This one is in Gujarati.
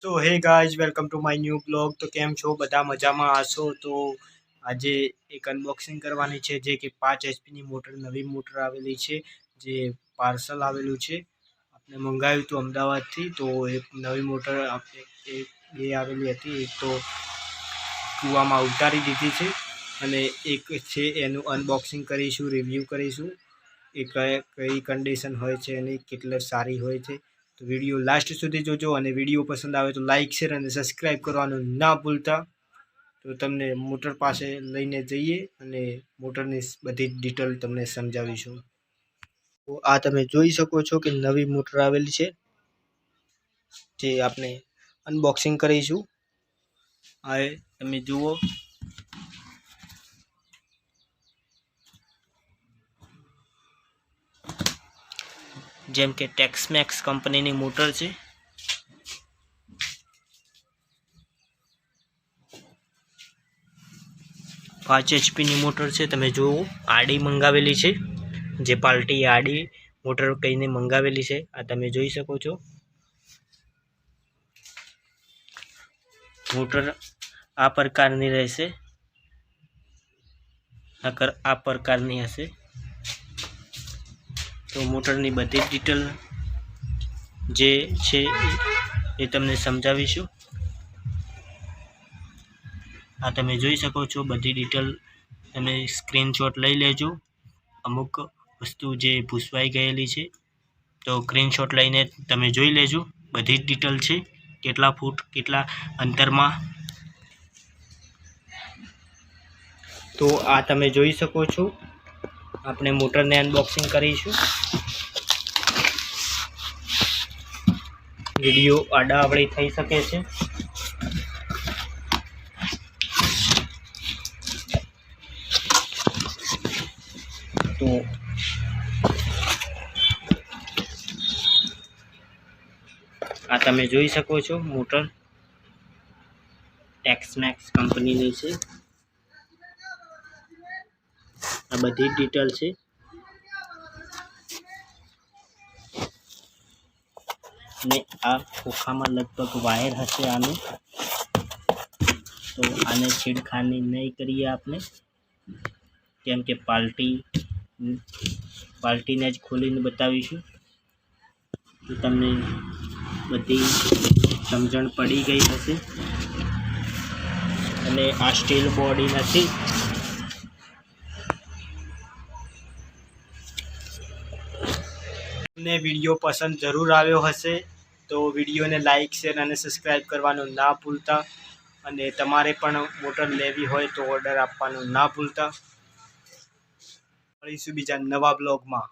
તો hey guys welcome to my new blog. તો કેમ છો બધા મજામાં હશો? તો આજે એક અનબોક્સિંગ કરવાની છે જે કે 5 એચપીની મોટર નવી મોટર આવેલી છે જે પાર્સલ આવેલું છે। આપણે મંગાવ્યું હતું અમદાવાદથી। તો એક નવી મોટર આપણે બે આવેલી હતી, એક તો કૂવામાં ઉતારી દીધી છે અને એક છે એનું અનબોક્સિંગ કરીશું, રિવ્યૂ કરીશું એ કઈ કન્ડિશન હોય છે અને કેટલી સારી હોય છે। તો વિડીયો લાસ્ટ સુધી જોજો અને વિડીયો પસંદ આવે તો લાઇક શેર અને સબસ્ક્રાઈબ કરવાનું ના ભૂલતા। તો તમને મોટર પાસે લઈને જઈએ અને મોટરની બધી ડિટેલ તમને સમજાવીશું। તો આ તમે જોઈ શકો છો કે નવી મોટર આવેલી છે જે આપણે અનબોક્સિંગ કરીશું। આ તમે જુઓ, જેમ કે ટેક્સમેક્સ કંપનીની મોટર છે। 5 એચપીની મોટર છે। તમે જુઓ આડી મંગાવેલી છે, જે પાર્ટી આડી મોટર કહીને મંગાવેલી છે। આ તમે જોઈ શકો છો। મોટર આ પ્રકારની રહેશે, આ પ્રકારની હશે। તો મોટરની બધી ડિટેલ જે છે એ તમને સમજાવીશું। આ તમે જોઈ શકો છો બધી ડિટેલ, તમે સ્ક્રીનશોટ લઈ લેજો। અમુક વસ્તુ જે ભૂસવાઈ ગયેલી છે તો સ્ક્રીનશોટ લઈને તમે જોઈ લેજો, બધી જ ડિટેલ છે, કેટલા ફૂટ કેટલા અંતરમાં। તો આ તમે જોઈ શકો છો, આપણે મોટરને અનબોક્સિંગ કરીશું। વિડીયો આડાઅવળી થઈ શકે છે, તો આ તમે જોઈ શકો છો મોટર ટેક્સમેક્સ કંપનીની છે। આ બધી ડિટેલ છે। અને આ ખોખામાં લગભગ વાયર હશે આનું, તો આને છેડખાની નહીં કરીએ આપણે, કેમ કે પાર્ટીને જ ખોલીને બતાવીશું તો તમને બધી સમજણ પડી ગઈ હશે। અને આ સ્ટીલ બોડી નથી, તમને વિડીયો પસંદ જરૂર આવ્યો હશે તો વિડીયોને લાઇક શેર અને સબસ્ક્રાઈબ કરવાનું ના ભૂલતા। અને તમારે પણ મોટર લેવી હોય તો ઓર્ડર આપવાનું ના ભૂલતા। મળીશું બીજા નવા બ્લોગમાં।